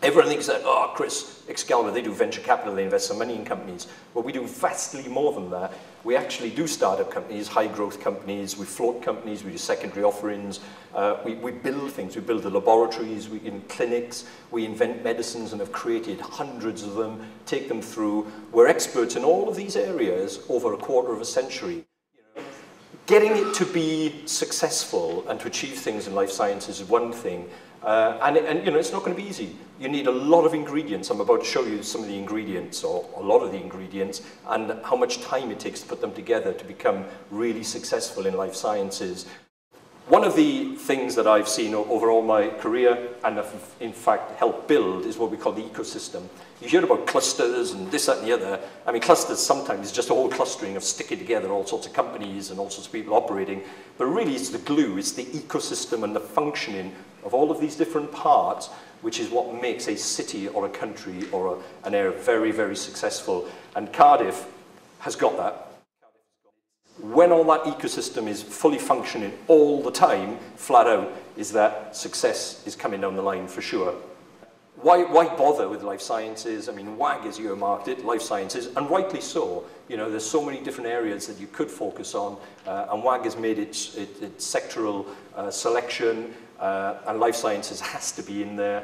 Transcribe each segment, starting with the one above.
Everyone thinks that, oh, Chris, Excalibur, they do venture capital, they invest some money in companies. Well, we do vastly more than that. We actually do startup companies, high growth companies, we float companies, we do secondary offerings, we build things, we build the laboratories, we in clinics, we invent medicines and have created hundreds of them, take them through. We're experts in all of these areas over a quarter of a century. Getting it to be successful and to achieve things in life sciences is one thing, and you know, it's not going to be easy. You need a lot of ingredients. I'm about to show you some of the ingredients, or a lot of the ingredients, and how much time it takes to put them together to become really successful in life sciences. One of the things that I've seen over all my career, and have in fact helped build, is what we call the ecosystem. You hear about clusters and this, that and the other. I mean, clusters sometimes is just a whole clustering of sticking together all sorts of companies and all sorts of people operating. But really it's the glue, it's the ecosystem and the functioning of all of these different parts, which is what makes a city or a country or an area very, very successful. And Cardiff has got that. When all that ecosystem is fully functioning all the time, flat out, is that success is coming down the line for sure. Why bother with life sciences? I mean, WAG is earmarked it, life sciences, and rightly so. You know, there's so many different areas that you could focus on, and WAG has made its sectoral selection, and life sciences has to be in there.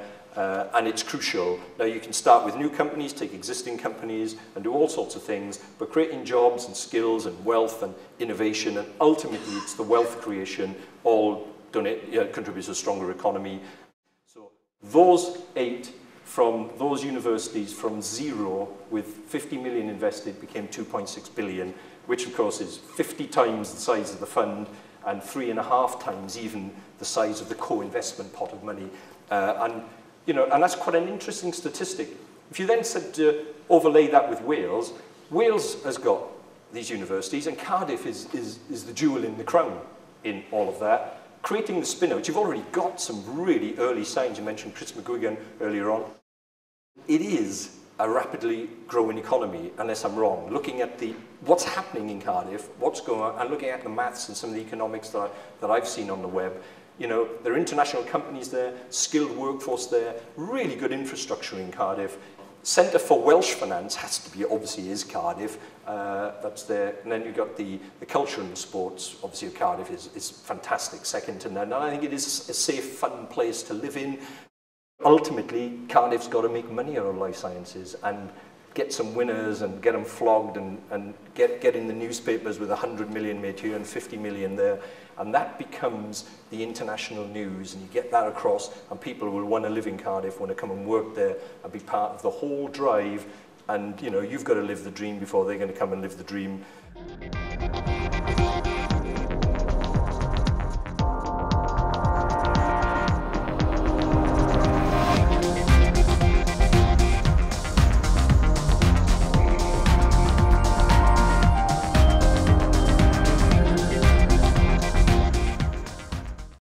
And it's crucial. Now you can start with new companies, take existing companies and do all sorts of things, but creating jobs and skills and wealth and innovation, and ultimately it's the wealth creation all done it, contributes to a stronger economy. So those 8 from those universities from zero with 50 million invested became 2.6 billion, which of course is 50 times the size of the fund and 3.5 times even the size of the co-investment pot of money. You know, and that's quite an interesting statistic. If you then said to overlay that with Wales, Wales has got these universities, and Cardiff is the jewel in the crown in all of that. Creating the spin-out, you've already got some really early signs. You mentioned Chris McGuigan earlier on. It is a rapidly growing economy, unless I'm wrong. Looking at what's happening in Cardiff, what's going on, and looking at the maths and some of the economics that I've seen on the web, you know, there are international companies there, skilled workforce there, really good infrastructure in Cardiff. Centre for Welsh Finance has to be, obviously is Cardiff, that's there. And then you've got the culture and the sports, obviously Cardiff is fantastic, second to none. And I think it is a safe, fun place to live in. Ultimately, Cardiff's got to make money out of life sciences and get some winners and get them flogged and get in the newspapers with 100 million made here and 50 million there. And that becomes the international news, and you get that across, and people will want to live in Cardiff, want to come and work there and be part of the whole drive. And you know, you've got to live the dream before they're going to come and live the dream.